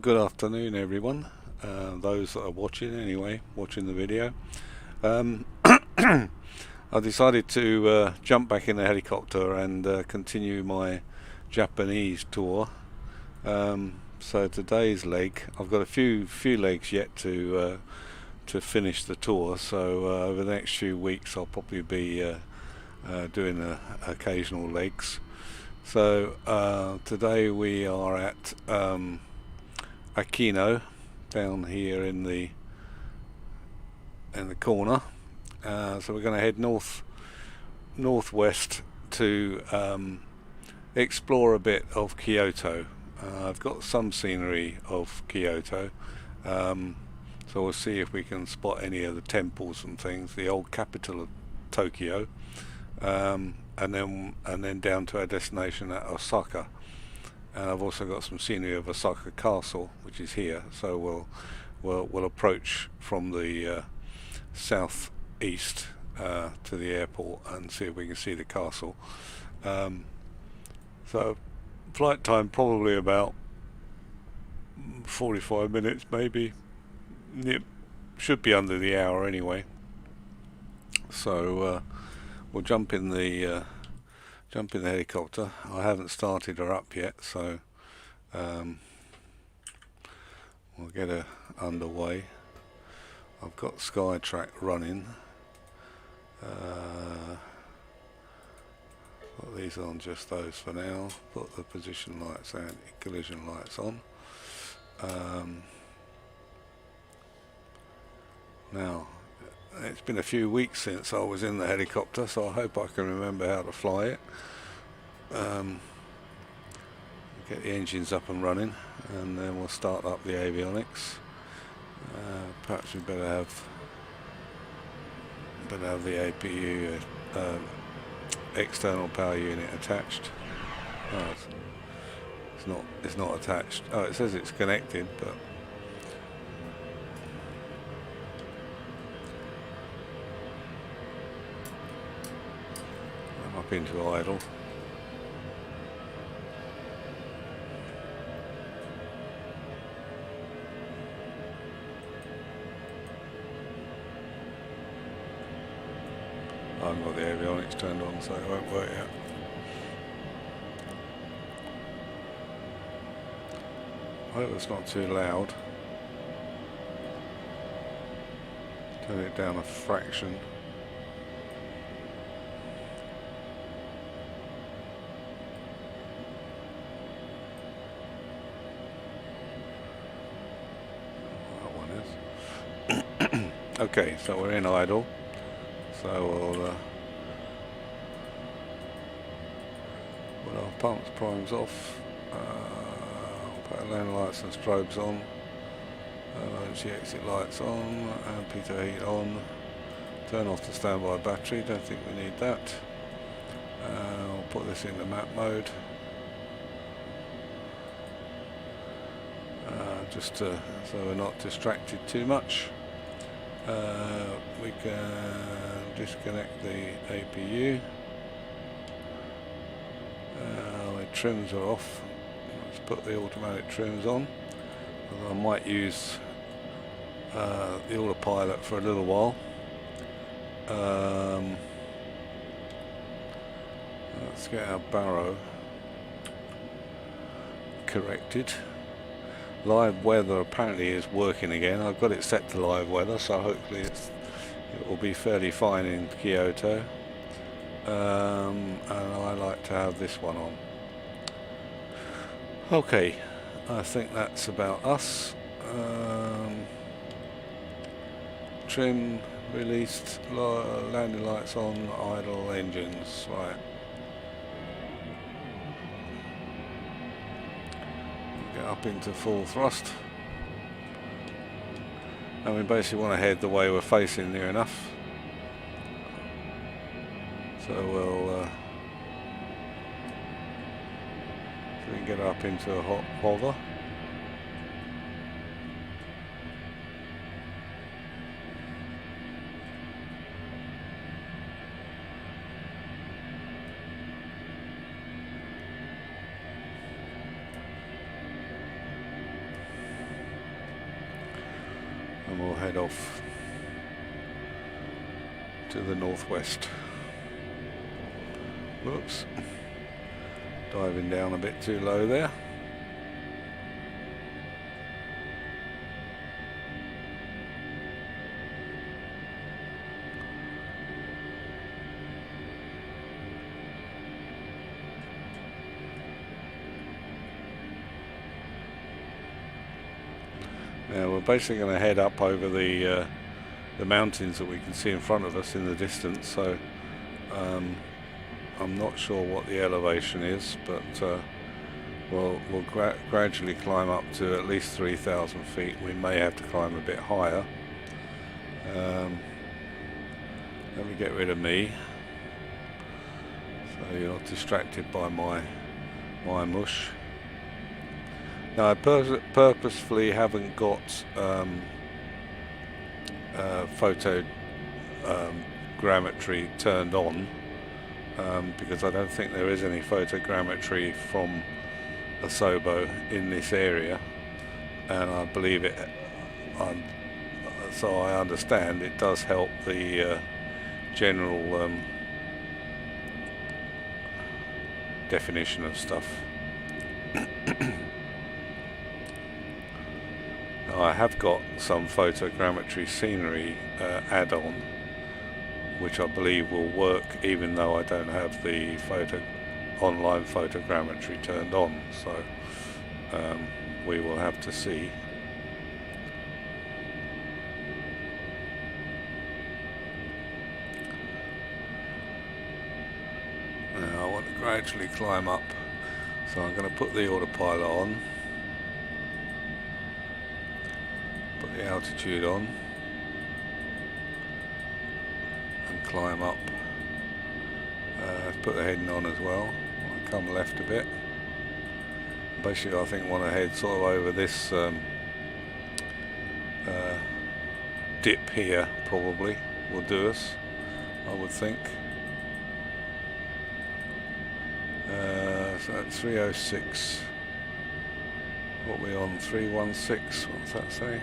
Good afternoon, everyone. Those that are watching, anyway, watching the video. I decided to jump back in the helicopter and continue my Japanese tour. So today's leg, I've got a few legs yet to finish the tour. So over the next few weeks, I'll probably be doing occasional legs. So today we are at Aquino, down here in the corner. So we're going to head northwest to explore a bit of Kyoto. I've got some scenery of Kyoto, so we'll see if we can spot any of the temples and things, the old capital of Tokyo, and then down to our destination at Osaka. And I've also got some scenery of Osaka Castle, which is here. So we'll approach from the southeast to the airport and see if we can see the castle. So flight time probably about 45 minutes, maybe. It should be under the hour anyway. So we'll jump in the helicopter. I haven't started her up yet, so we'll get her underway. I've got SkyTrack running. Put these on, just those for now. Put the position lights and collision lights on. Now, it's been a few weeks since I was in the helicopter, so I hope I can remember how to fly it. Get the engines up and running, and then we'll start up the avionics. Perhaps we better have the APU external power unit attached. Oh, it's not attached. Oh, it says it's connected, but I'm up into idle. I haven't got the avionics turned on, so it won't work yet. I hope it's not too loud. Turn it down a fraction. That one is. Okay, so we're in idle. So we'll have pumps, primes off, put our landing lights and strobes on, emergency exit lights on, and pitot heat on, turn off the standby battery, don't think we need that. I'll put this into map mode, just so we're not distracted too much. We can disconnect the APU. The trims are off. Let's put the automatic trims on. I might use the autopilot for a little while. Let's get our baro corrected. Live weather apparently is working again. I've got it set to live weather, so hopefully it will be fairly fine in Kyoto. And I like to have this one on. Okay, I think that's about us. Trim, released, landing lights on, idle, engines, right. Get up into full thrust, and we basically want to head the way we're facing near enough, so we'll so we can get up into a hot hover. and we'll head off to the northwest. Whoops, diving down a bit too low there. Now we're basically going to head up over the mountains that we can see in front of us in the distance, so I'm not sure what the elevation is, but we'll gradually climb up to at least 3,000 feet. We may have to climb a bit higher. Let me get rid of me, so you're not distracted by my mush. Now I purposefully haven't got photogrammetry turned on, because I don't think there is any photogrammetry from Asobo in this area, and I believe it, so I understand it does help the general definition of stuff. I have got some photogrammetry scenery add-on, which I believe will work even though I don't have the online photogrammetry turned on, so we will have to see. Now I want to gradually climb up, so I'm going to put the autopilot on, put the altitude on, and climb up. Put the heading on as well. I'll come left a bit. Basically I think I want to head sort of over this dip here, probably will do us, I would think. So that's 306. What are we on? 316. What's that say?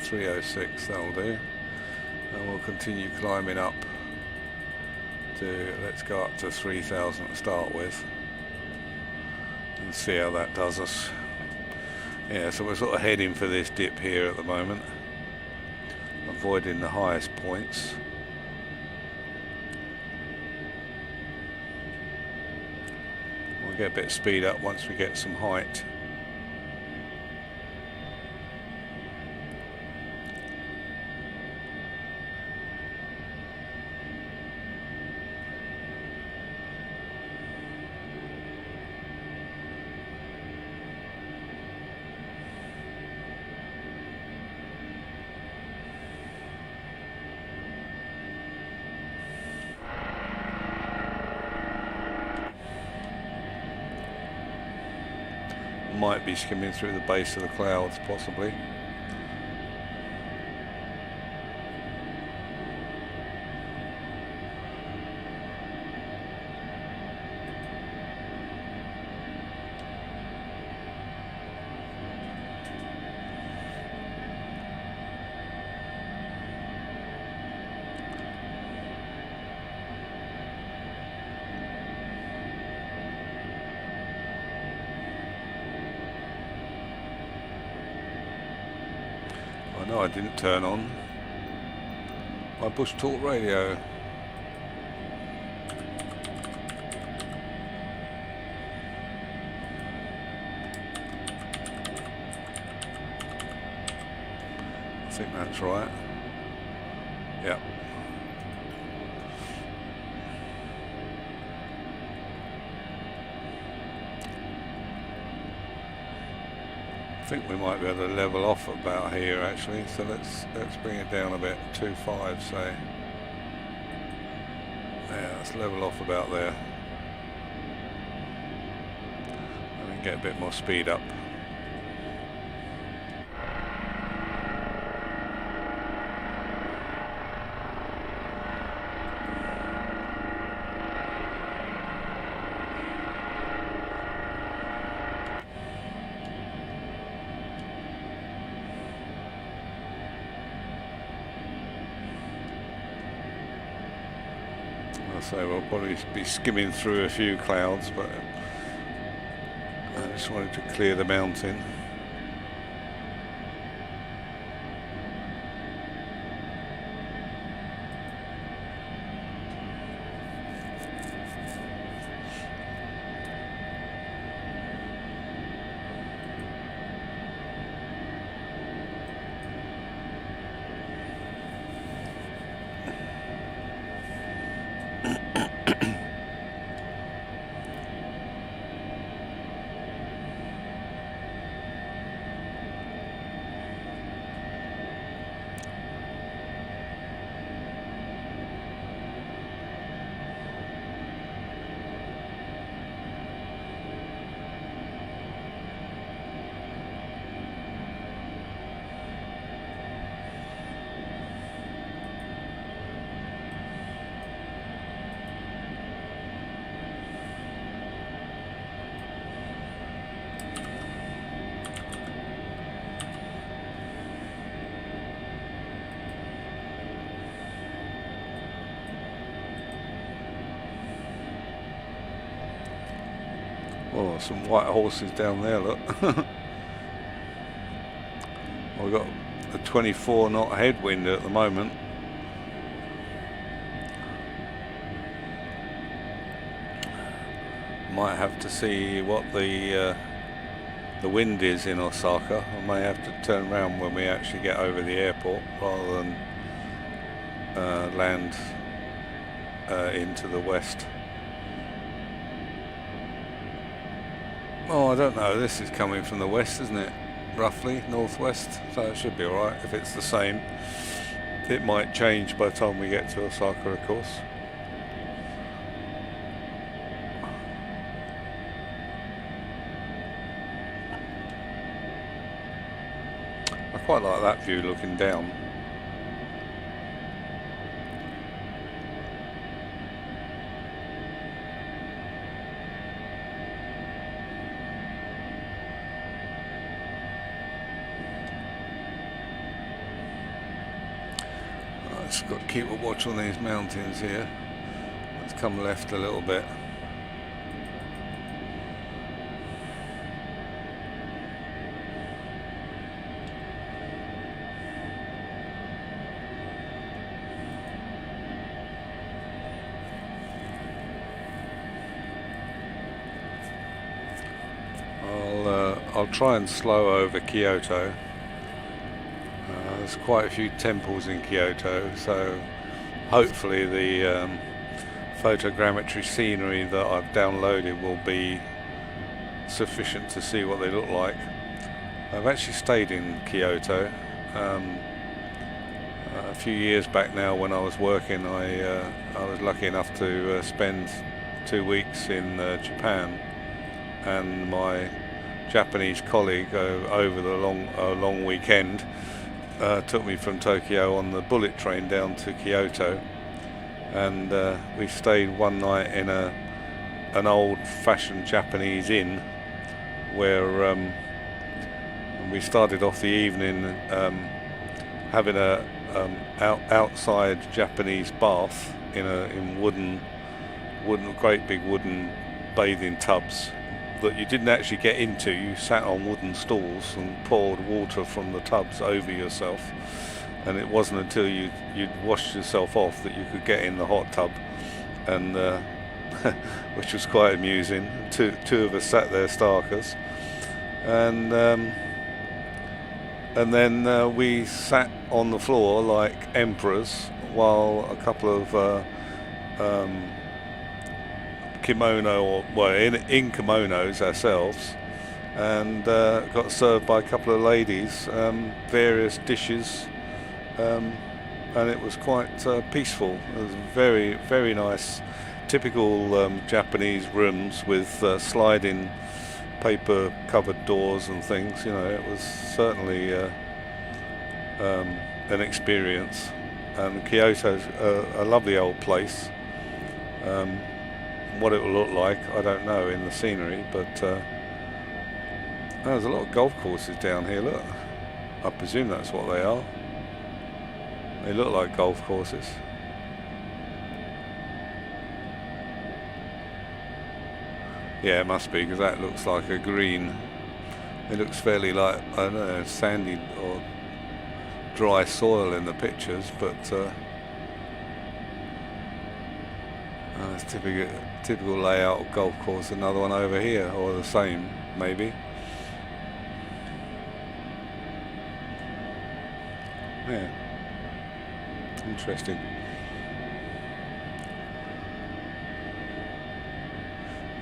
306. That'll do. And we'll continue climbing up to, let's go up to 3,000 to start with and see how that does us. Yeah, so we're sort of heading for this dip here at the moment, avoiding the highest points. We'll get a bit of speed up once we get some height. Might be skimming through the base of the clouds, possibly. No, I didn't turn on my bush talk radio. I think that's right. Yep. I think we might be able to level off about here actually, so let's bring it down a bit, 2.5 say. Yeah, let's level off about there and then get a bit more speed up. So we'll probably be skimming through a few clouds, but I just wanted to clear the mountain. Oh, some white horses down there, look. We've got a 24 knot headwind at the moment. Might have to see what the wind is in Osaka. I may have to turn around when we actually get over the airport rather than land into the west. Oh, I don't know, this is coming from the west, isn't it? Roughly, northwest, so it should be alright if it's the same. It might change by the time we get to Osaka, of course. I quite like that view looking down. Just got to keep a watch on these mountains here. Let's come left a little bit. I'll try and slow over Kyoto. There's quite a few temples in Kyoto, so hopefully the photogrammetry scenery that I've downloaded will be sufficient to see what they look like. I've actually stayed in Kyoto a few years back now. When I was working, I was lucky enough to spend 2 weeks in Japan, and my Japanese colleague over the long weekend took me from Tokyo on the bullet train down to Kyoto, and we stayed one night in an old-fashioned Japanese inn where we started off the evening having a outside Japanese bath in great big wooden bathing tubs that you didn't actually get into. You sat on wooden stools and poured water from the tubs over yourself, and it wasn't until you'd washed yourself off that you could get in the hot tub, and which was quite amusing. Two of us sat there starkers, and then we sat on the floor like emperors while a couple of in kimonos ourselves, and got served by a couple of ladies various dishes, and it was quite peaceful. It was very, very nice, typical Japanese rooms with sliding paper covered doors and things. You know, it was certainly an experience. And Kyoto's a lovely old place. What it will look like, I don't know in the scenery, but there's a lot of golf courses down here, look. I presume that's what they are. They look like golf courses. Yeah, it must be, because that looks like a green. It looks fairly like, I don't know, sandy or dry soil in the pictures, but it's typical layout of golf course. Another one over here, or the same, maybe. Yeah, interesting.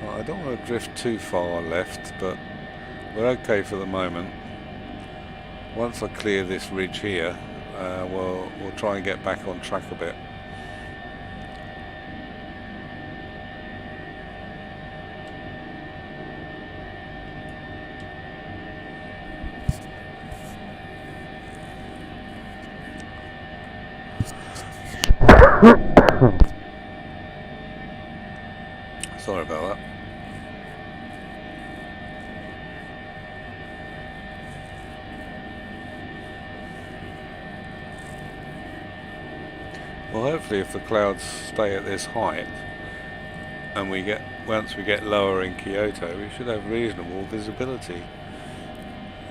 Well, I don't want to drift too far left, but we're okay for the moment. Once I clear this ridge here, we'll try and get back on track a bit. Sorry about that. Well, hopefully if the clouds stay at this height and once we get lower in Kyoto, we should have reasonable visibility.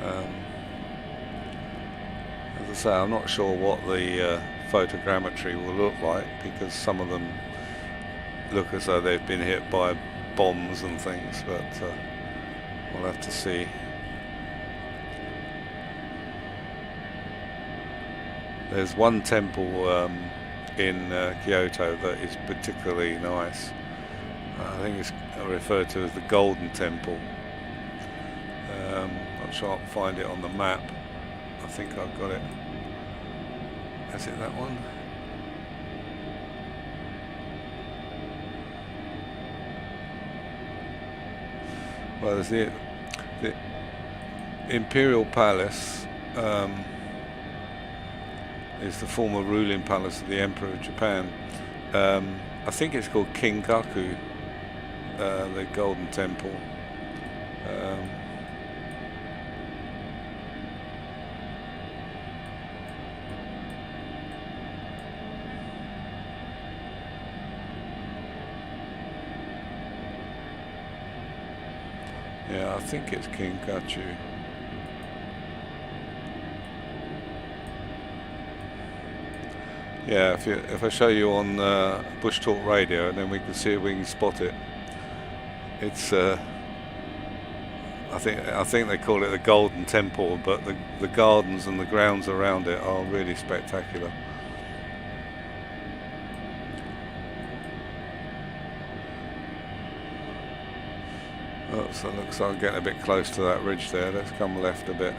As I say, I'm not sure what the photogrammetry will look like, because some of them look as though they've been hit by bombs and things, but we'll have to see. There's one temple in Kyoto that is particularly nice. I think it's referred to as the Golden Temple. Not sure I can find it on the map. I think I've got it. Is it that one? Well, there's the Imperial Palace. Is the former ruling palace of the Emperor of Japan. I think it's called Kingaku, the Golden Temple. Yeah, I think it's Kingaku. Yeah, if I show you on Bush Talk Radio, and then we can see if we can spot it. It's I think they call it the Golden Temple, but the gardens and the grounds around it are really spectacular. Oh, so it looks like I'm getting a bit close to that ridge there. Let's come left a bit.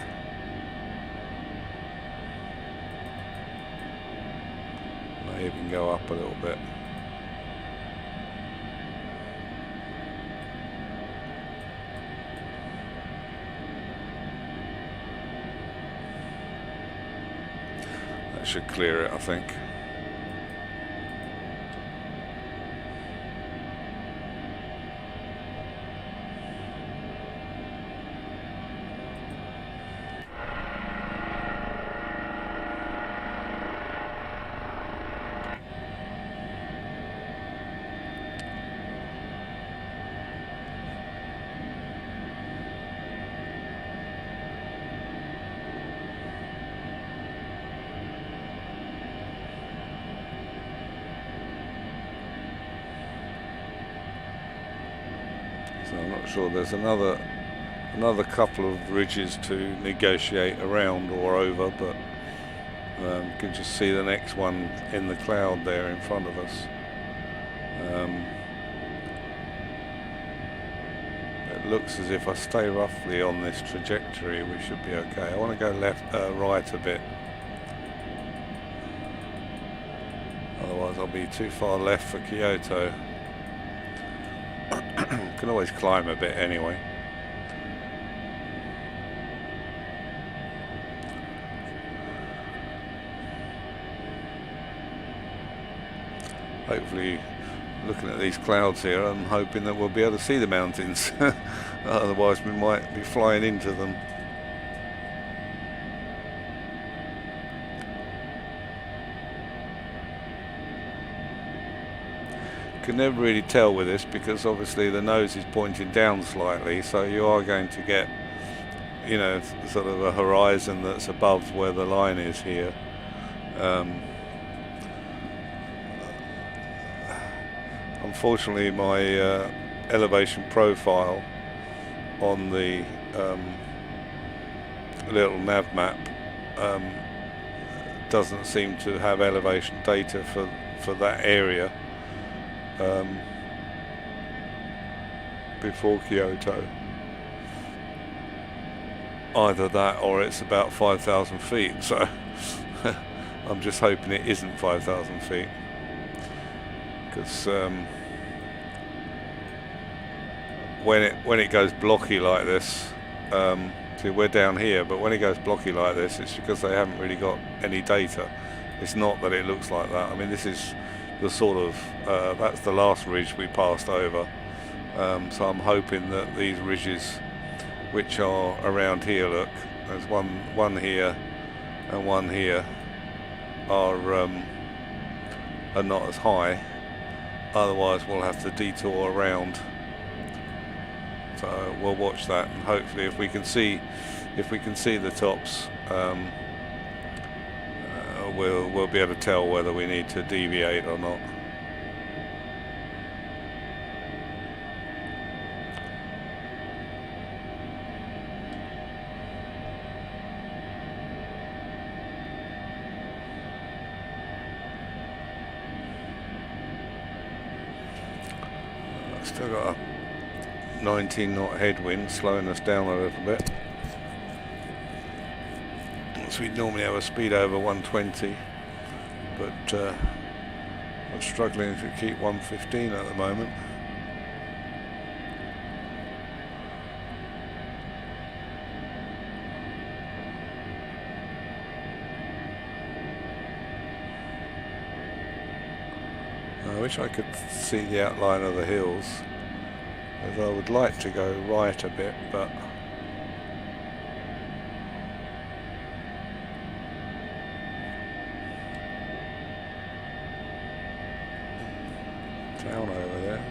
Even go up a little bit. That should clear it, I think. So I'm not sure. There's another couple of ridges to negotiate around or over, but you can just see the next one in the cloud there in front of us. It looks as if I stay roughly on this trajectory, we should be okay. I want to go right a bit. Otherwise I'll be too far left for Kyoto. Can always climb a bit anyway. Hopefully, looking at these clouds here, I'm hoping that we'll be able to see the mountains. Otherwise we might be flying into them. can never really tell with this because obviously the nose is pointing down slightly, so you are going to get, you know, sort of a horizon that's above where the line is here. Unfortunately, my elevation profile on the little nav map doesn't seem to have elevation data for that area before Kyoto. Either that or it's about 5,000 feet, so I'm just hoping it isn't 5,000 feet, because when it goes blocky like this, see, we're down here, but when it goes blocky like this, it's because they haven't really got any data. It's not that it looks like that. I mean, this is the sort of that's the last ridge we passed over, so I'm hoping that these ridges which are around here, look, there's one here and one here, are not as high. Otherwise we'll have to detour around. So we'll watch that, and hopefully if we can see the tops, we'll be able to tell whether we need to deviate or not. Still got a 19 knot headwind slowing us down a little bit. So we'd normally have a speed over 120, but I'm struggling to keep 115 at the moment. I wish I could see the outline of the hills, as I would like to go right a bit, but town over there.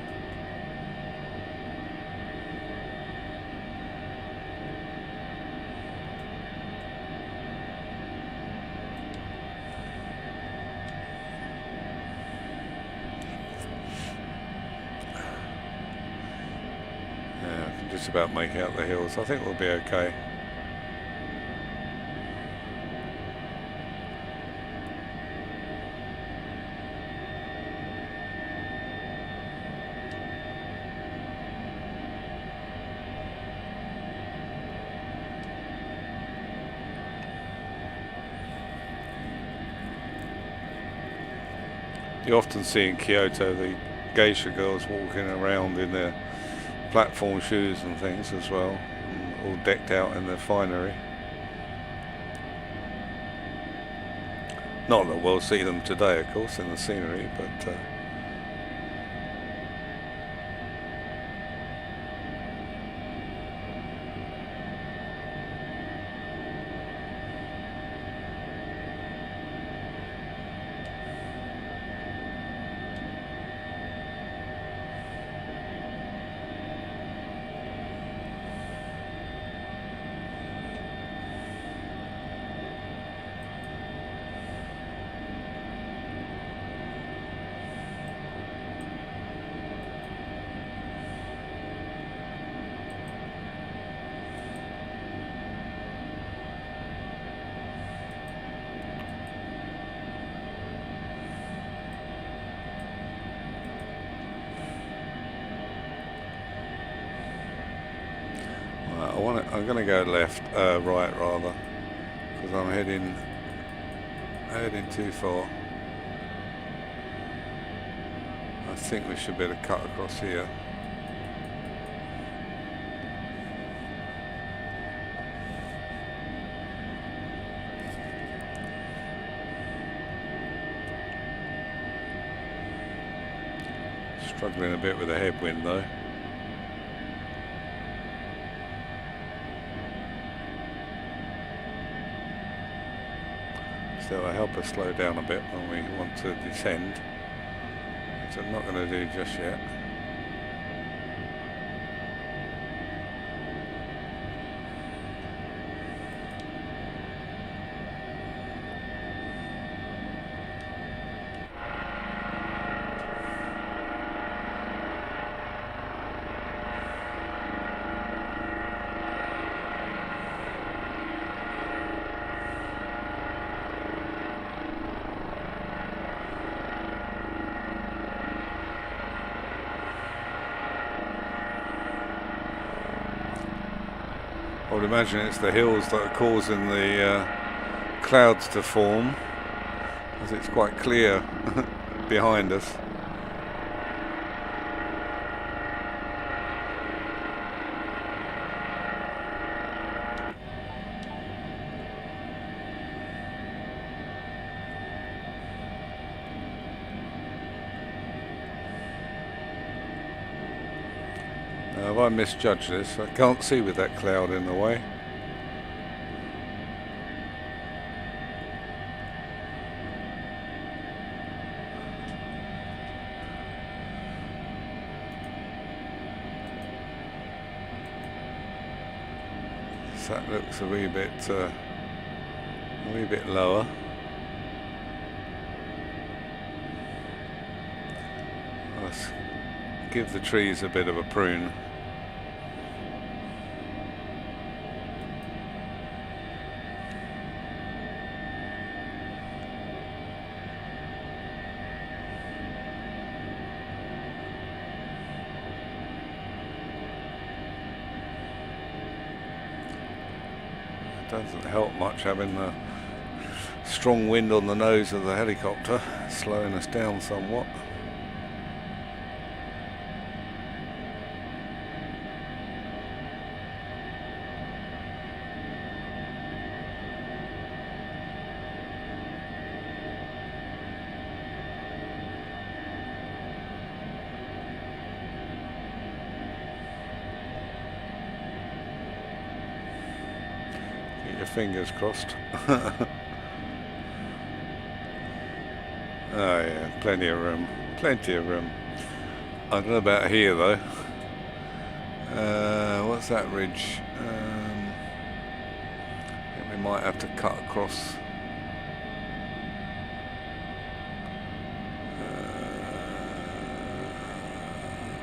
Just about make out the hills. I think we'll be okay. You often see in Kyoto the geisha girls walking around in their platform shoes and things as well, all decked out in their finery. Not that we'll see them today, of course, in the scenery, but I'm going to go left, right rather, because I'm heading too far. I think we should be able to cut across here. Struggling a bit with the headwind though. So it'll help us slow down a bit when we want to descend. which I'm not going to do just yet. I would imagine it's the hills that are causing the clouds to form, as it's quite clear behind us. Now, have I misjudged this? I can't see with that cloud in the way. So that looks a wee bit lower. Let's give the trees a bit of a prune. Doesn't help much having the strong wind on the nose of the helicopter, slowing us down somewhat. Your fingers crossed. Oh yeah, plenty of room. Plenty of room. I don't know about here though. What's that ridge? I think we might have to cut across.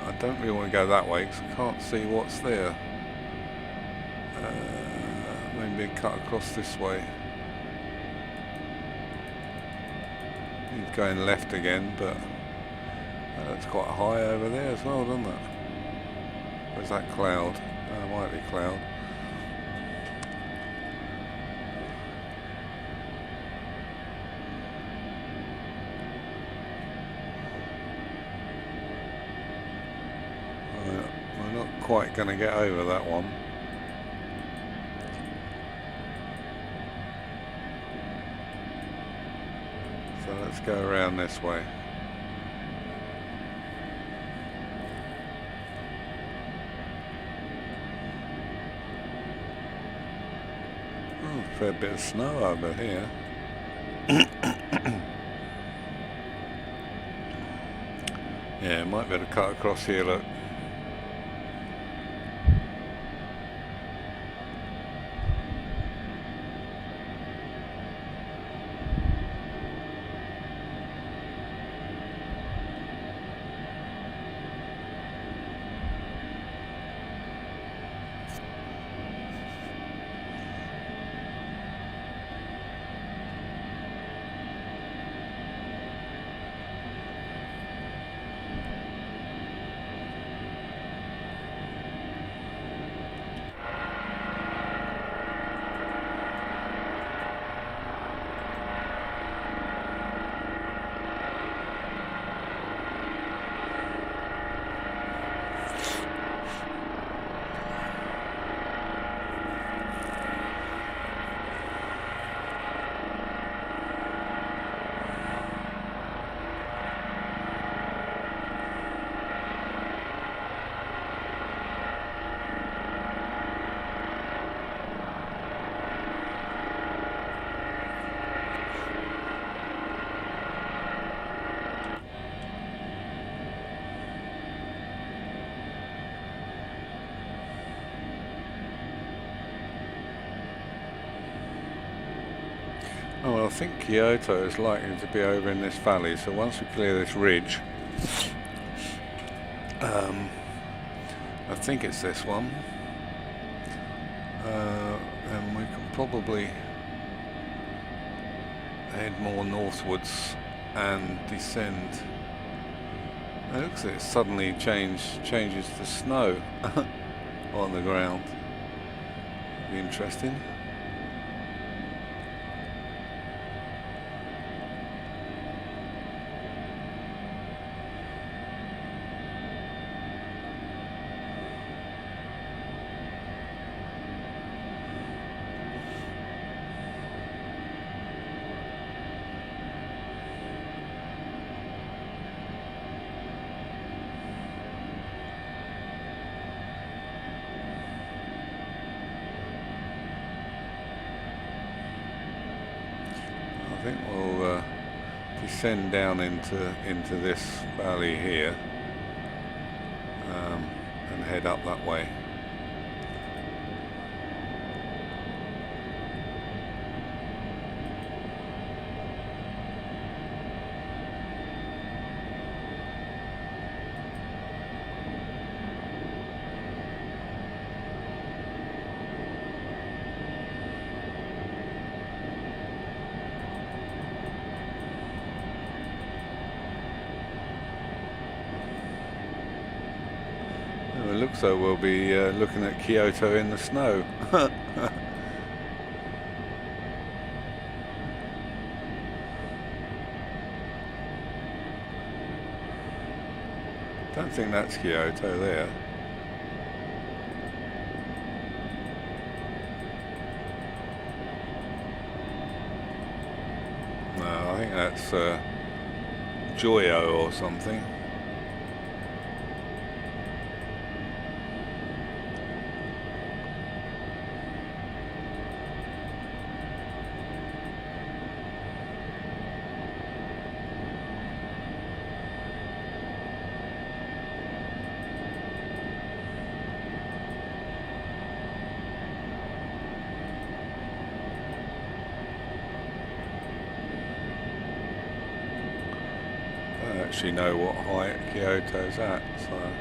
I don't really want to go that way because I can't see what's there. Maybe cut across this way. He's going left again, but that's quite high over there as well, doesn't it? Where's that cloud? Oh, it might be cloud. We're not quite going to get over that one. So let's go around this way. Oh, a fair bit of snow over here. Yeah, might be able to cut across here, look. Oh, well, I think Kyoto is likely to be over in this valley, so once we clear this ridge, I think it's this one, and we can probably head more northwards and descend. It looks like it suddenly changes to snow on the ground. Be interesting. I think we'll descend down into this valley here and head up that way. It looks like we'll be looking at Kyoto in the snow. Don't think that's Kyoto there. No, I think that's Joyo or something. I don't actually know what height Kyoto's at, so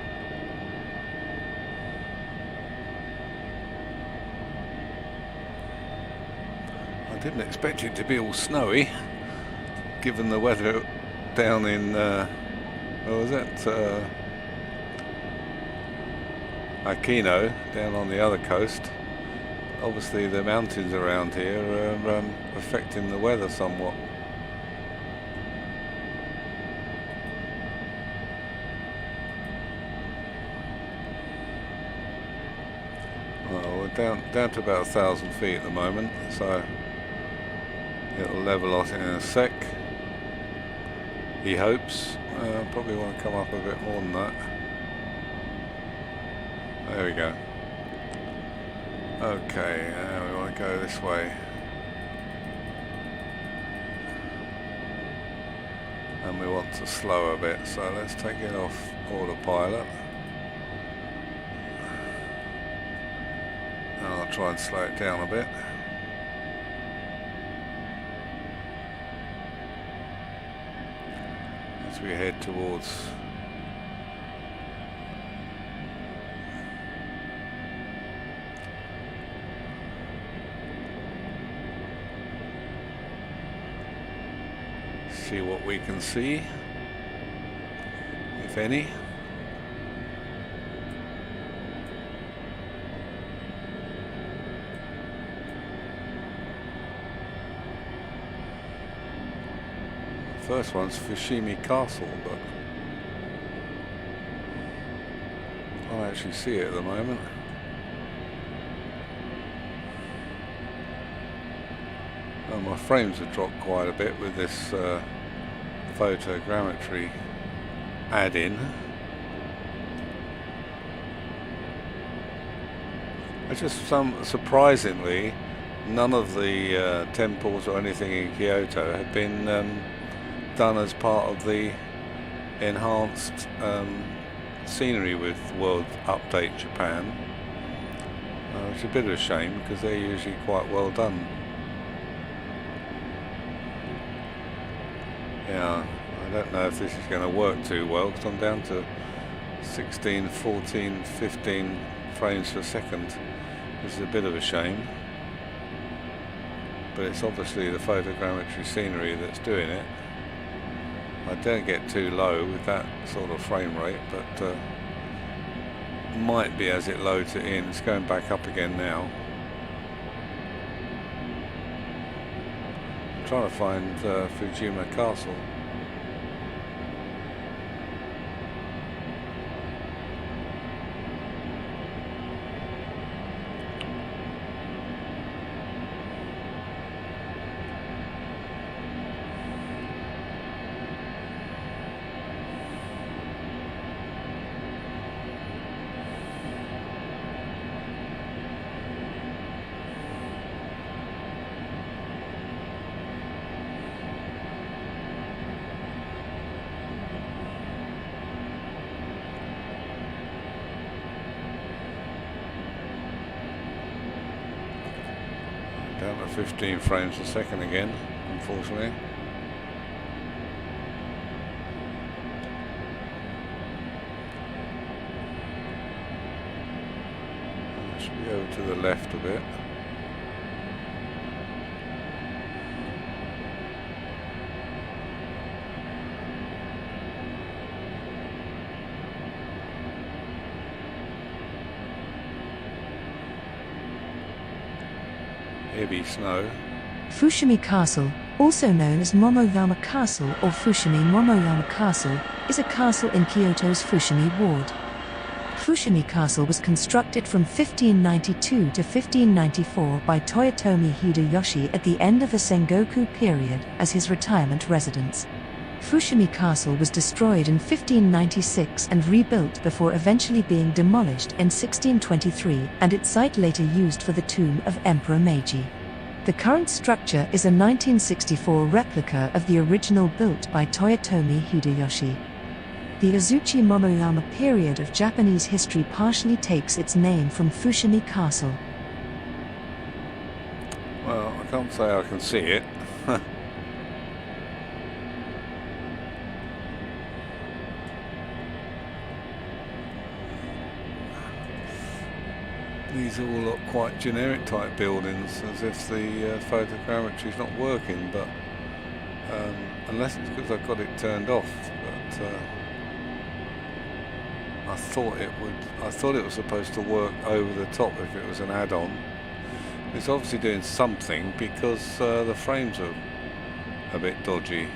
I didn't expect it to be all snowy, given the weather down in what was it, Aquino, down on the other coast. Obviously the mountains around here are affecting the weather somewhat. Well, we're down to about 1,000 feet at the moment, so it'll level off in a sec. He hopes. Probably want to come up a bit more than that. There we go. Okay, now we want to go this way. And we want to slow a bit, so let's take it off autopilot. And I'll try and slow it down a bit. As we head towards see what we can see, if any. First one's Fushimi Castle, but I can't actually see it at the moment. Oh, my frames have dropped quite a bit with this photogrammetry add-in. It's just surprisingly, none of the temples or anything in Kyoto have been done as part of the enhanced scenery with World Update Japan, which is a bit of a shame because they're usually quite well done. Yeah, I don't know if this is going to work too well because I'm down to 16, 14, 15 frames per second. This is a bit of a shame, but it's obviously the photogrammetry scenery that's doing it. I don't get too low with that sort of frame rate, but might be as it loads it in. It's going back up again now. I'm trying to find Fujima Castle. Down to 15 frames a second again, unfortunately. I should be over to the left a bit. Heavy snow. Fushimi Castle, also known as Momoyama Castle or Fushimi Momoyama Castle, is a castle in Kyoto's Fushimi ward. Fushimi Castle was constructed from 1592 to 1594 by Toyotomi Hideyoshi at the end of the Sengoku period as his retirement residence. Fushimi Castle was destroyed in 1596 and rebuilt before eventually being demolished in 1623, and its site later used for the tomb of Emperor Meiji. The current structure is a 1964 replica of the original built by Toyotomi Hideyoshi. The Azuchi Momoyama period of Japanese history partially takes its name from Fushimi Castle. Well, I can't say I can see it. These all look quite generic type buildings, as if the photogrammetry is not working, but unless it's because I've got it turned off. But I thought it was supposed to work over the top if it was an add-on. It's obviously doing something because the frames are a bit dodgy.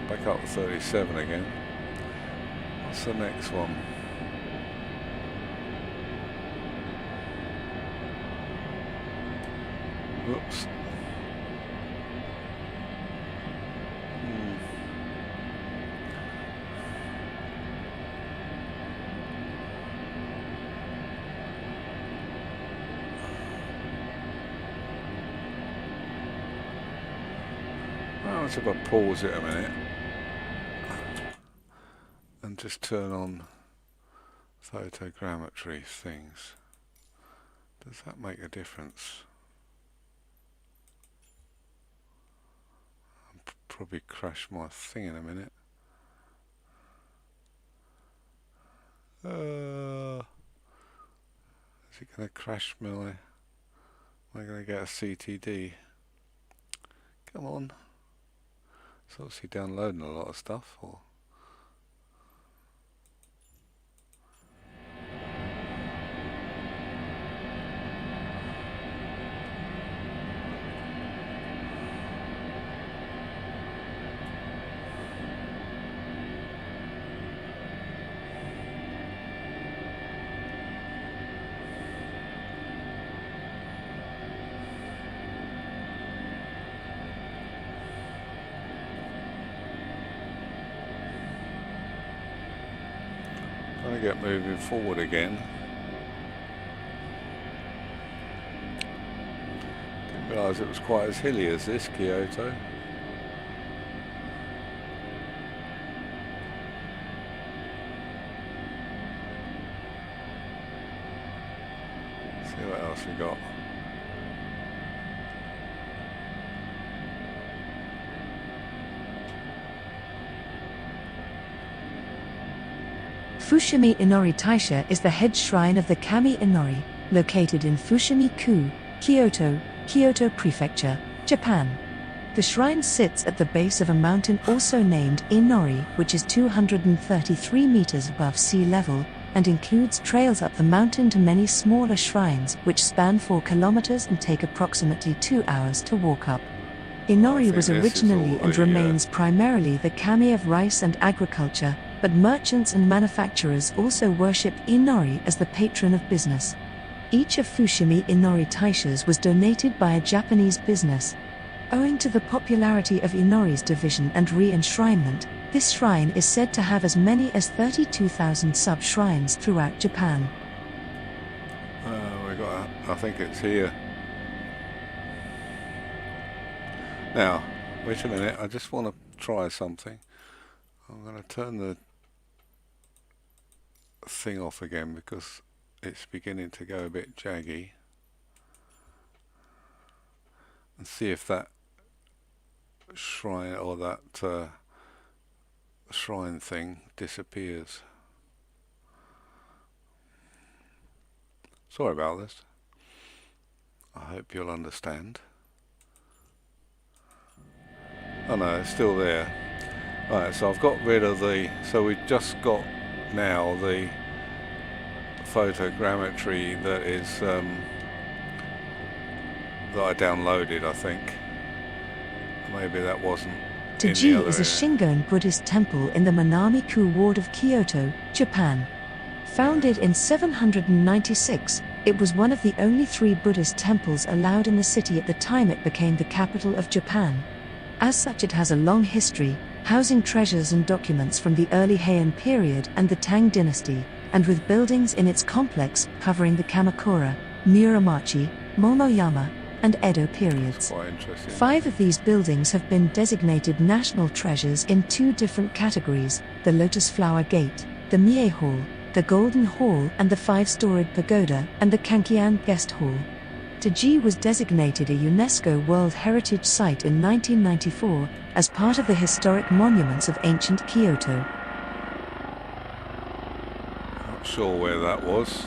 Back up to 37 again. What's the next one? Whoops. Well, let's have a pause it a minute and just turn on photogrammetry things. Does that make a difference? I'll probably crash my thing in a minute. Is it going to crash my... Am I going to get a CTD? Come on. It's obviously downloading a lot of stuff. Or trying to get moving forward again. Didn't realise it was quite as hilly as this, Kyoto. see what else we got. Fushimi Inori Taisha is the head shrine of the Kami Inori, located in Fushimi-ku, Kyoto, Kyoto Prefecture, Japan. The shrine sits at the base of a mountain also named Inori, which is 233 meters above sea level, and includes trails up the mountain to many smaller shrines which span 4 kilometers and take approximately 2 hours to walk up. Inori was originally and remains primarily the kami of rice and agriculture, but merchants and manufacturers also worship Inori as the patron of business. Each of Fushimi Inori Taishas was donated by a Japanese business. Owing to the popularity of Inori's division and re-enshrinement, this shrine is said to have as many as 32,000 sub-shrines throughout Japan. We got, I think it's here. Now, wait a minute, I just want to try something. I'm going to turn the thing off again because it's beginning to go a bit jaggy. And see if that shrine or that shrine thing disappears. Sorry about this. I hope you'll understand. Oh no, it's still there. Right, so I've got rid of the, so we've just got now the photogrammetry that is that I downloaded, I think. Maybe that wasn't Taiji is a Shingon Buddhist temple in the Minami-ku ward of Kyoto, Japan. Founded in 796, it was one of the only 3 Buddhist temples allowed in the city at the time it became the capital of Japan. As such, it has a long history, housing treasures and documents from the early Heian period and the Tang dynasty, and with buildings in its complex covering the Kamakura, Muromachi, Momoyama, and Edo periods. 5 of these buildings have been designated national treasures in 2 different categories: the Lotus Flower Gate, the Mie Hall, the Golden Hall, and the 5-storied pagoda and the Kankian Guest Hall. Taiji was designated a UNESCO World Heritage Site in 1994 as part of the historic monuments of ancient Kyoto. Not sure where that was.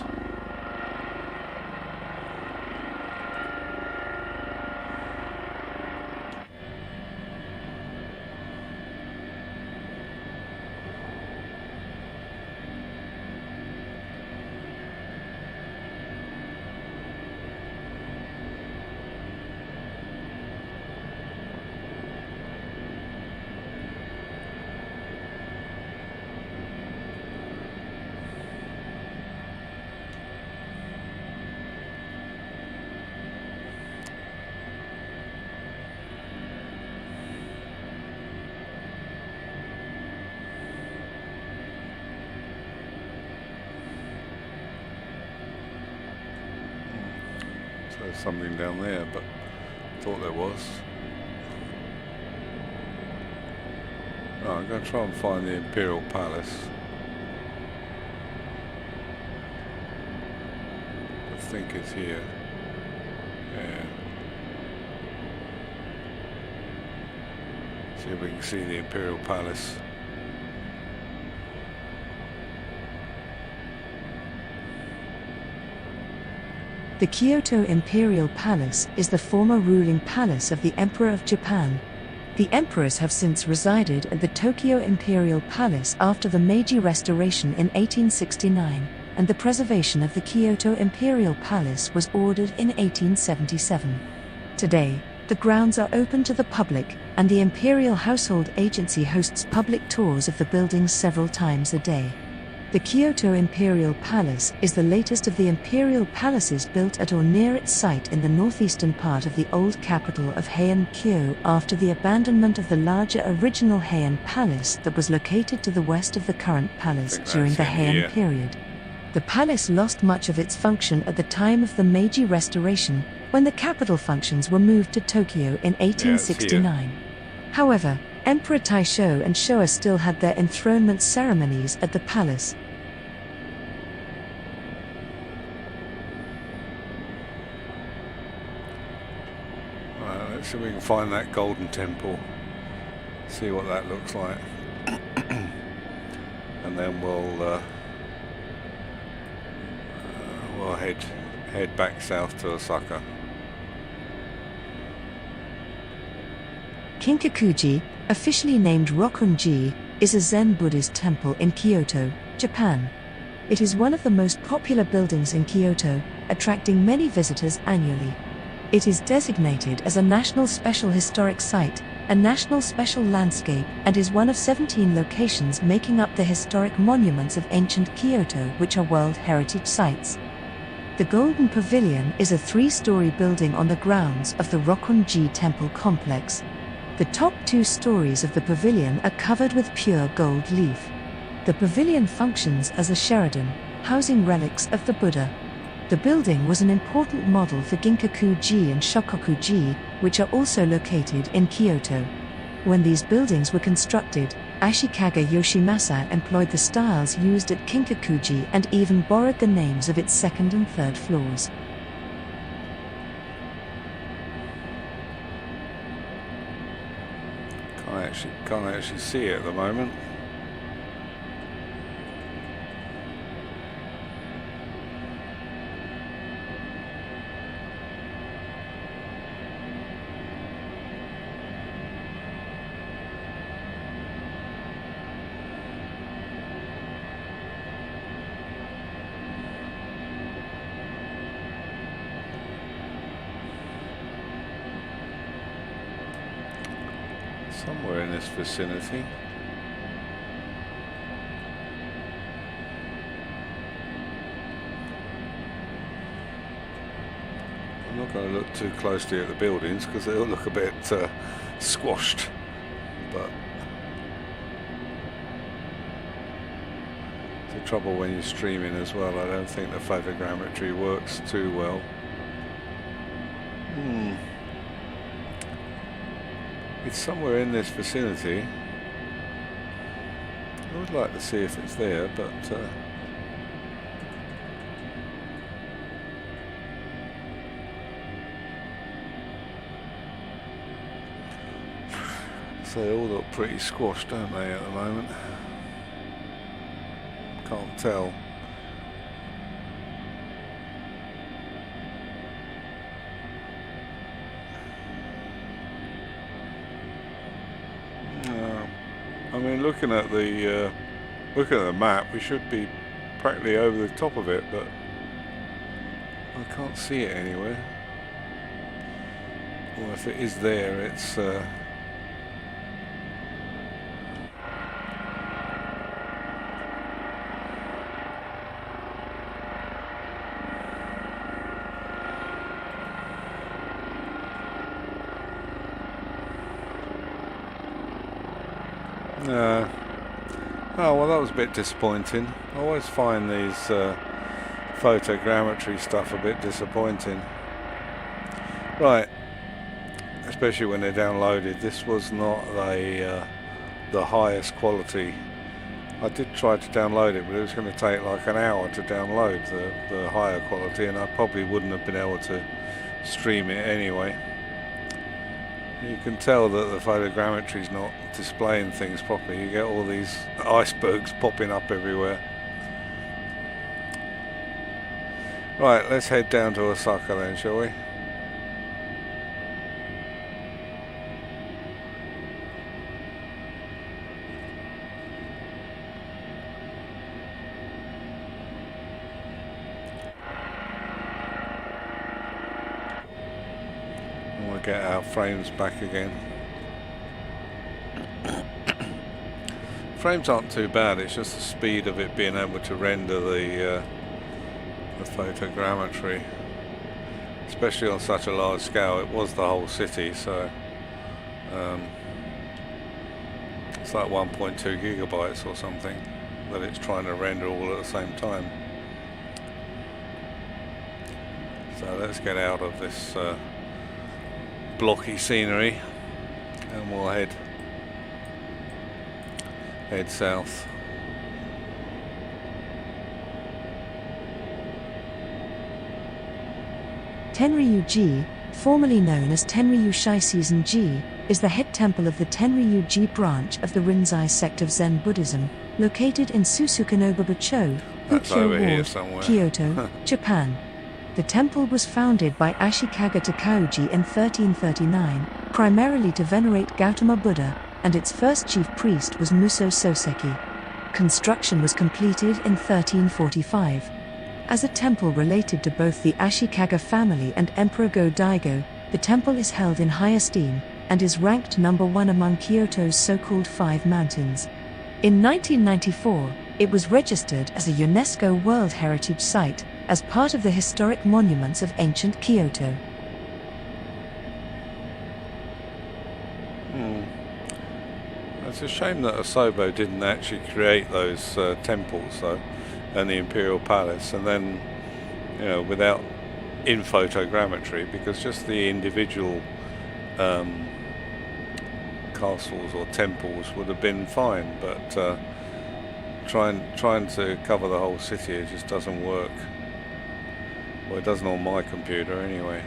There's something down there, but I thought there was. Right, I'm going to try and find the Imperial Palace. I think it's here. Yeah. See if we can see the Imperial Palace. The Kyoto Imperial Palace is the former ruling palace of the Emperor of Japan. The emperors have since resided at the Tokyo Imperial Palace after the Meiji Restoration in 1869, and the preservation of the Kyoto Imperial Palace was ordered in 1877. Today, the grounds are open to the public, and the Imperial Household Agency hosts public tours of the buildings several times a day. The Kyoto Imperial Palace is the latest of the imperial palaces built at or near its site in the northeastern part of the old capital of Heian Kyo after the abandonment of the larger original Heian Palace that was located to the west of the current palace during the Heian period. The palace lost much of its function at the time of the Meiji Restoration, when the capital functions were moved to Tokyo in 1869. However, Emperor Taisho and Showa still had their enthronement ceremonies at the palace. see if we can find that golden temple, see what that looks like, and then we'll head back south to Osaka. Kinkakuji, officially named Rokkunji, is a Zen Buddhist temple in Kyoto, Japan. It is one of the most popular buildings in Kyoto, attracting many visitors annually. It is designated as a National Special Historic Site, a National Special Landscape, and is one of 17 locations making up the historic monuments of ancient Kyoto which are World Heritage Sites. The Golden Pavilion is a 3-story building on the grounds of the Rokkunji Temple complex. The top 2 stories of the pavilion are covered with pure gold leaf. The pavilion functions as a Sheraton, housing relics of the Buddha. The building was an important model for Ginkaku-ji and Shokoku-ji, which are also located in Kyoto. When these buildings were constructed, Ashikaga Yoshimasa employed the styles used at Kinkaku-ji and even borrowed the names of its 2nd and 3rd floors. Can't actually see it at the moment. Somewhere in this vicinity. I'm not going to look too closely at the buildings because they'll look a bit squashed, but it's the trouble when you're streaming as well. I don't think the photogrammetry works too well. It's somewhere in this vicinity. I would like to see if it's there, but so they all look pretty squashed, don't they, at the moment? Can't tell. I mean, looking at the map, we should be practically over the top of it, but I can't see it anywhere. Or if it is there, it's oh, well, that was a bit disappointing. I always find these photogrammetry stuff a bit disappointing. Right, especially when they're downloaded. This was not the highest quality. I did try to download it, but it was going to take like an hour to download the higher quality, and I probably wouldn't have been able to stream it anyway. You can tell that the photogrammetry is not displaying things properly. You get all these icebergs popping up everywhere. Right, let's head down to Osaka then, shall we? We'll get our frames back again. Frames aren't too bad, it's just the speed of it being able to render the photogrammetry, especially on such a large scale. It was the whole city, so it's like 1.2 gigabytes or something that it's trying to render all at the same time. So let's get out of this blocky scenery and we'll head south. Tenryuji, formerly known as Tenryu Shiseisen-ji, is the head temple of the Tenryuji branch of the Rinzai sect of Zen Buddhism, located in Susukanobubucho, That's over Ukiyo here Ward, somewhere. Kyoto, Japan. The temple was founded by Ashikaga Takauji in 1339, primarily to venerate Gautama Buddha, and its first chief priest was Muso Soseki. Construction was completed in 1345. As a temple related to both the Ashikaga family and Emperor Go-Daigo, the temple is held in high esteem, and is ranked number 1 among Kyoto's so-called 5 mountains. In 1994, it was registered as a UNESCO World Heritage Site, as part of the historic monuments of ancient Kyoto. It's a shame that Asobo didn't actually create those temples, though, and the Imperial Palace, and then, without in photogrammetry, because just the individual castles or temples would have been fine, but trying to cover the whole city, it just doesn't work. Well, it doesn't on my computer anyway.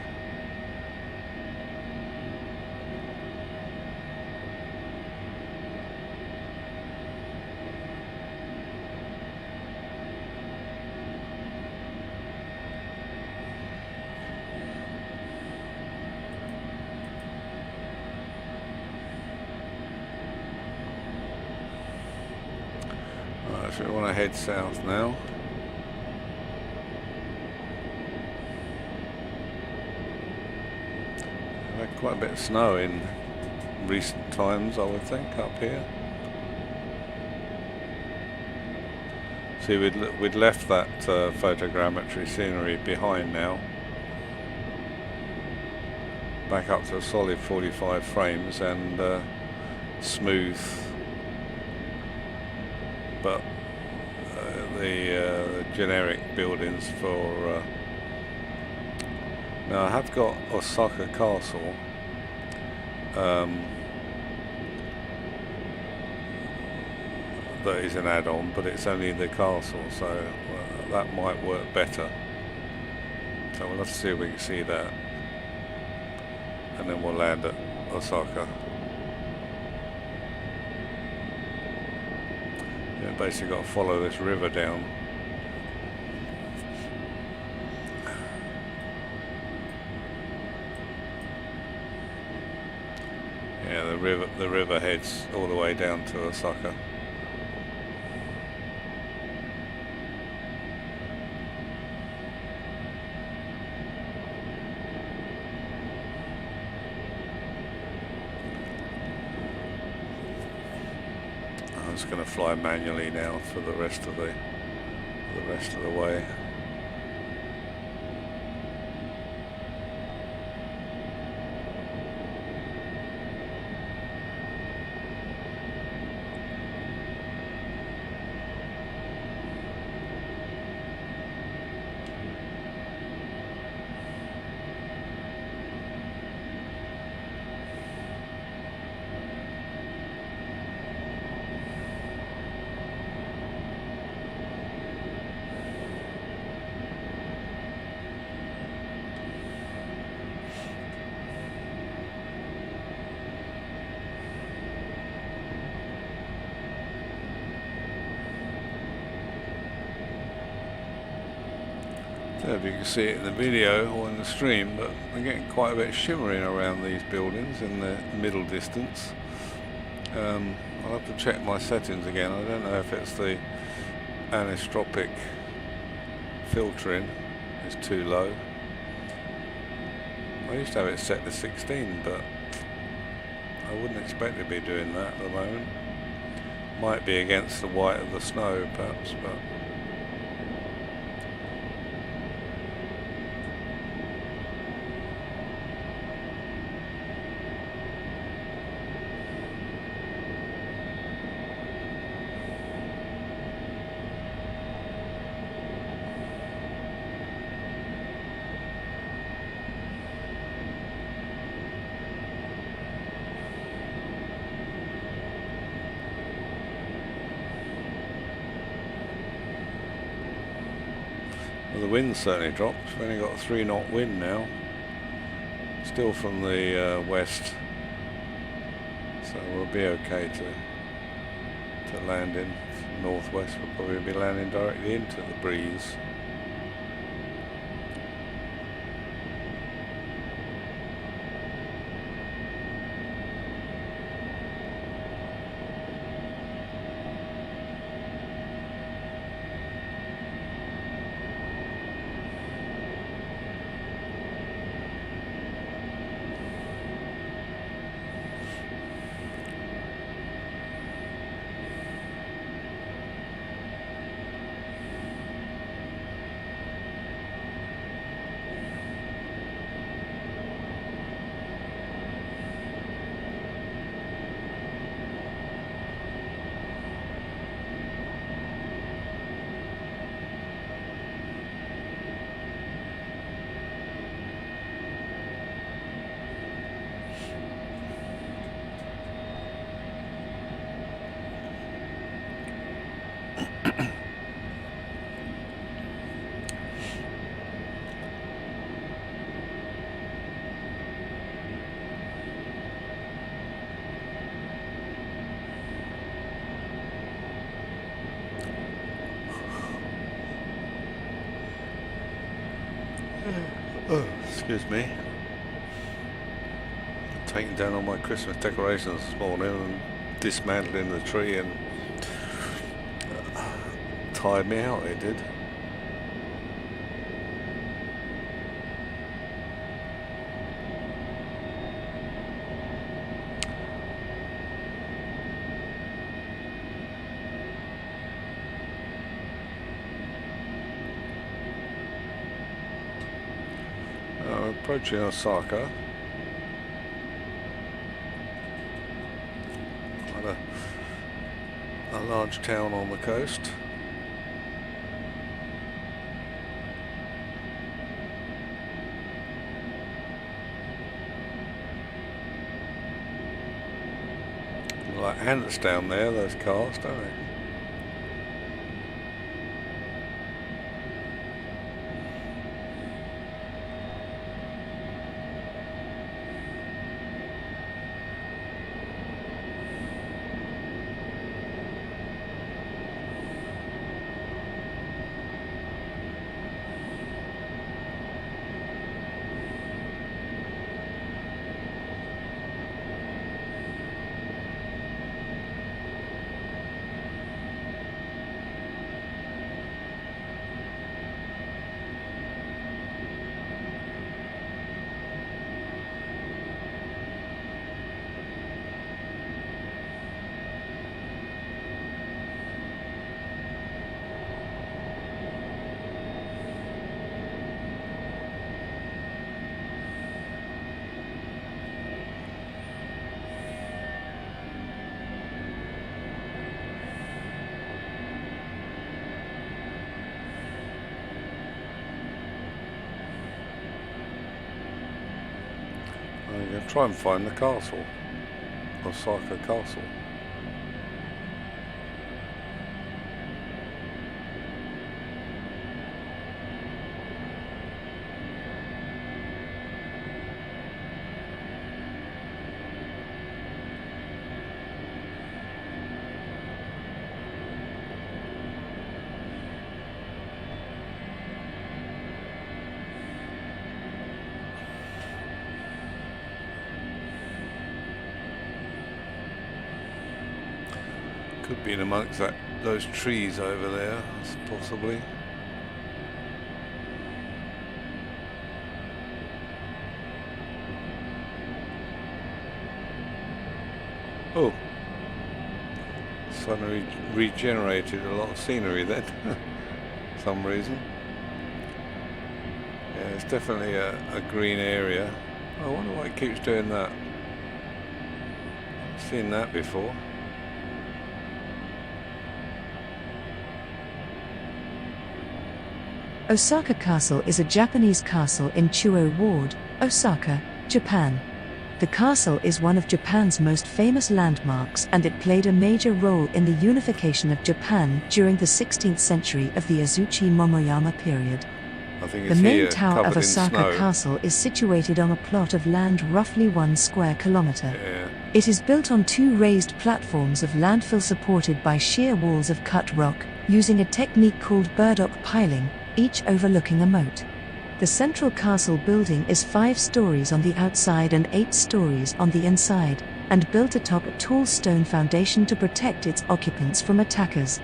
Right, so we want to head south now. We've had quite a bit of snow in recent times, I would think, up here. See, we'd left that photogrammetry scenery behind now. Back up to a solid 45 frames and smooth, but the generic buildings for now I have got Osaka Castle that is an add-on, but it's only the castle, so that might work better. So we'll have to see if we can see that, and then we'll land at Osaka. Yeah, basically got to follow this river down. Yeah, the river heads all the way down to Osaka. I'm just going to fly manually now for the rest of the way. I don't know if you can see it in the video or in the stream, but we're getting quite a bit of shimmering around these buildings in the middle distance. I'll have to check my settings again. I don't know if it's the anisotropic filtering is too low. I used to have it set to 16, but I wouldn't expect to be doing that at the moment. Might be against the white of the snow perhaps, but well, the wind certainly dropped. We've only got a 3-knot wind now. still from the west, so we'll be okay to land in northwest. We'll probably be landing directly into the breeze. Oh, excuse me. Taking down all my Christmas decorations this morning and dismantling the tree, and tired me out, it did. Approaching Osaka. Quite a large town on the coast. Like ants down there, those cars, don't they? I'm going to try and find the castle, Osaka Castle. Could be in amongst those trees over there, possibly. Oh, suddenly regenerated a lot of scenery then, for some reason. Yeah, it's definitely a green area. I wonder why it keeps doing that. I've seen that before. Osaka Castle is a Japanese castle in Chuo Ward, Osaka, Japan. The castle is one of Japan's most famous landmarks, and it played a major role in the unification of Japan during the 16th century of the Azuchi Momoyama period. I think The it's main here, tower covered of in Osaka snow. Castle is situated on a plot of land roughly 1 square kilometer. Yeah. It is built on 2 raised platforms of landfill supported by sheer walls of cut rock, using a technique called burdock piling, each overlooking a moat. The central castle building is 5 stories on the outside and 8 stories on the inside, and built atop a tall stone foundation to protect its occupants from attackers.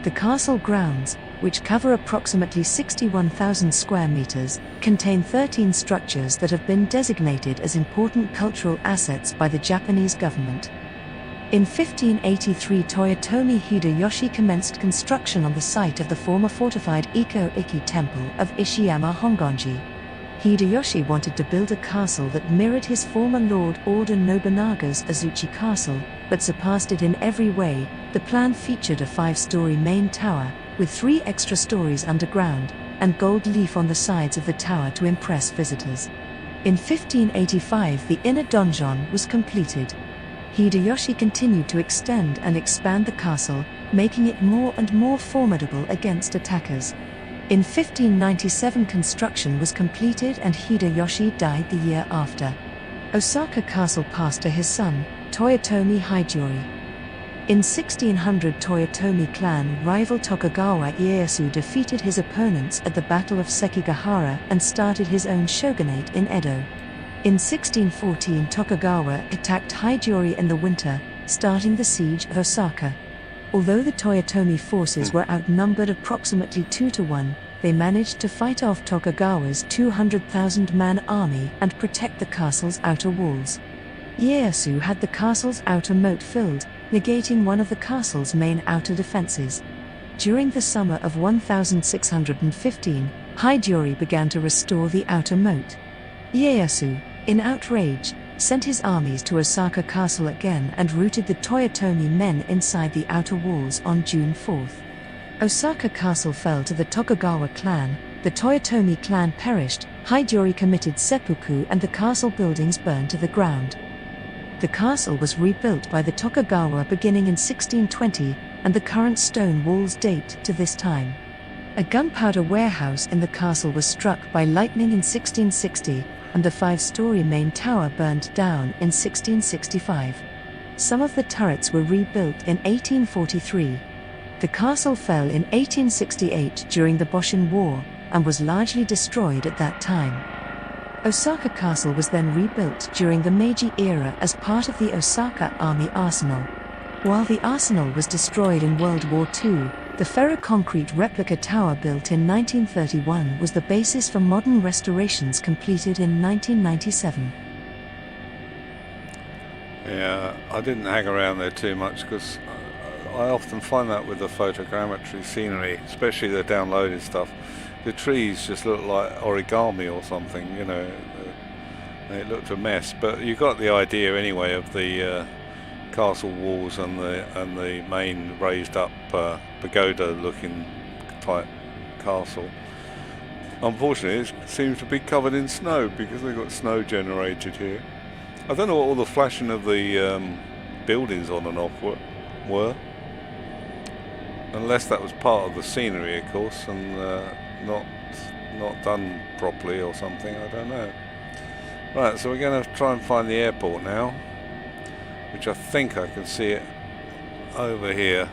The castle grounds, which cover approximately 61,000 square meters, contain 13 structures that have been designated as important cultural assets by the Japanese government. In 1583, Toyotomi Hideyoshi commenced construction on the site of the former fortified Iko-Iki temple of Ishiyama Hongonji. Hideyoshi wanted to build a castle that mirrored his former Lord Oda Nobunaga's Azuchi Castle, but surpassed it in every way. The plan featured a 5-story main tower, with 3 extra stories underground, and gold leaf on the sides of the tower to impress visitors. In 1585, the inner donjon was completed. Hideyoshi continued to extend and expand the castle, making it more and more formidable against attackers. In 1597, construction was completed and Hideyoshi died the year after. Osaka Castle passed to his son, Toyotomi Hideyori. In 1600, Toyotomi clan rival Tokugawa Ieyasu defeated his opponents at the Battle of Sekigahara and started his own shogunate in Edo. In 1614, Tokugawa attacked Hideyori in the winter, starting the siege of Osaka. Although the Toyotomi forces were outnumbered approximately 2-1, they managed to fight off Tokugawa's 200,000-man army and protect the castle's outer walls. Ieyasu had the castle's outer moat filled, negating one of the castle's main outer defenses. During the summer of 1615, Hideyori began to restore the outer moat. Ieyasu, in outrage, sent his armies to Osaka Castle again and routed the Toyotomi men inside the outer walls on June 4. Osaka Castle fell to the Tokugawa clan, the Toyotomi clan perished, Hideyori committed seppuku and the castle buildings burned to the ground. The castle was rebuilt by the Tokugawa beginning in 1620, and the current stone walls date to this time. A gunpowder warehouse in the castle was struck by lightning in 1660, and the 5-story main tower burned down in 1665. Some of the turrets were rebuilt in 1843. The castle fell in 1868 during the Boshin War, and was largely destroyed at that time. Osaka Castle was then rebuilt during the Meiji era as part of the Osaka Army Arsenal. While the arsenal was destroyed in World War II, the ferroconcrete replica tower built in 1931 was the basis for modern restorations completed in 1997. Yeah, I didn't hang around there too much because I often find that with the photogrammetry scenery, especially the downloaded stuff, the trees just look like origami or something, you know. It looked a mess, but you got the idea anyway of the castle walls and the main raised up pagoda looking type castle. Unfortunately, it seems to be covered in snow because they've got snow generated here. I don't know what all the flashing of the buildings on and off were. Unless that was part of the scenery, of course, and not done properly or something, I don't know. Right, so we're going to try and find the airport now, which I think I can see it over here.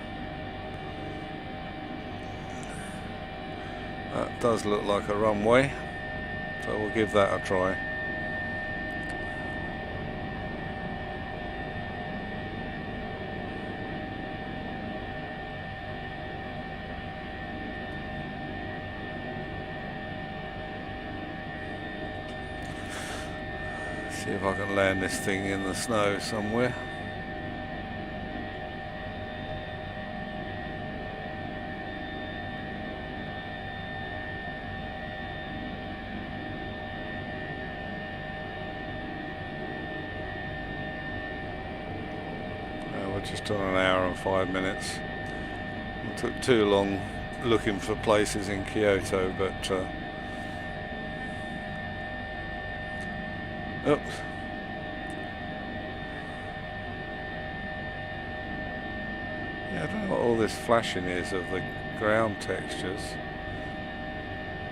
That does look like a runway, so we'll give that a try. See if I can land this thing in the snow somewhere. We're just on an hour and 5 minutes. It took too long looking for places in Kyoto, but oops. Yeah, I don't know what all this flashing is of the ground textures.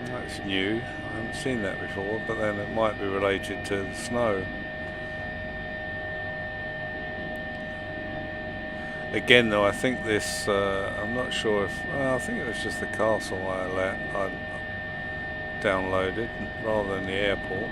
That's new. I haven't seen that before, but then it might be related to the snow. Again, though, I think this. I'm not sure if. I think it was just the castle I downloaded rather than the airport.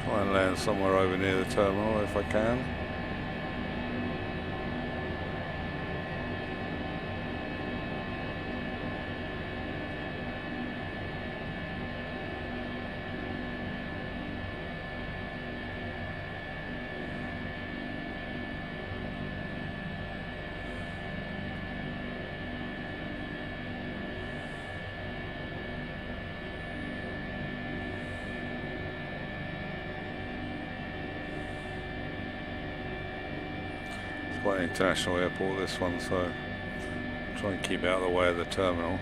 Try and land somewhere over near the terminal if I can. Quite an international airport, this one, so try and keep out of the way of the terminal.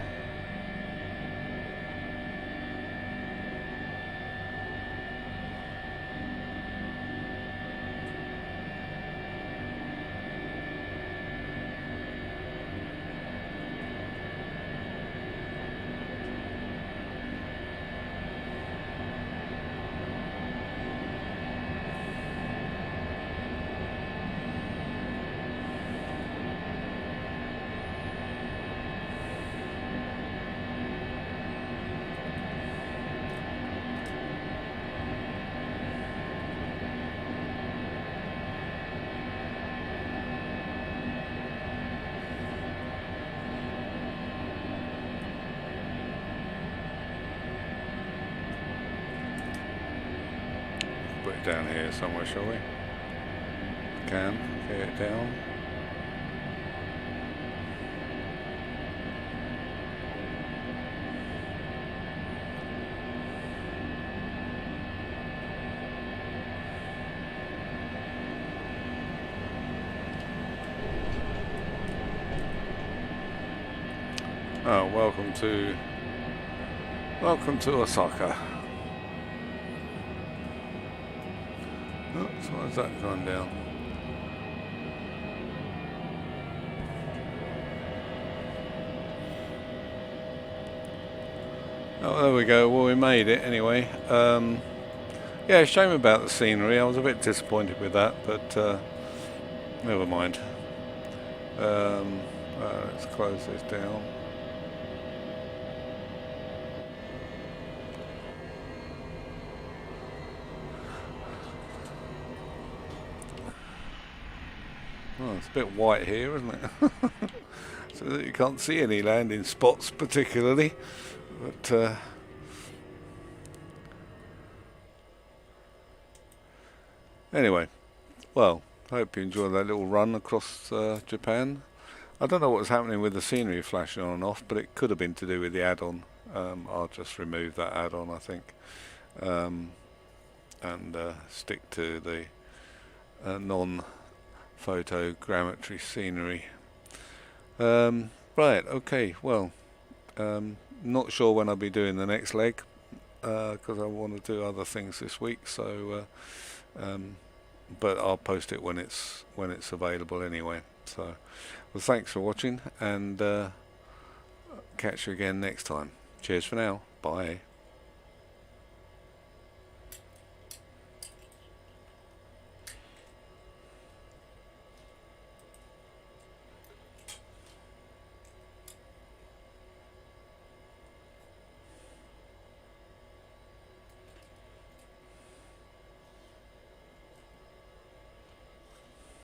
Put it down here somewhere, shall we? Can get it down. Oh, welcome to Osaka. Oh, so why's that gone down? Oh, there we go. Well, we made it anyway. Yeah, shame about the scenery. I was a bit disappointed with that, but never mind. Let's close this down. Oh, it's a bit white here, isn't it? So that you can't see any landing spots particularly, but anyway, well, I hope you enjoyed that little run across Japan. I don't know what was happening with the scenery flashing on and off, but it could have been to do with the add-on. I'll just remove that add-on, I think, and stick to the non-photogrammetry scenery. Right, okay, well, not sure when I'll be doing the next leg, because I want to do other things this week, so but I'll post it when it's available anyway. So, well, thanks for watching, and catch you again next time. Cheers for now. Bye.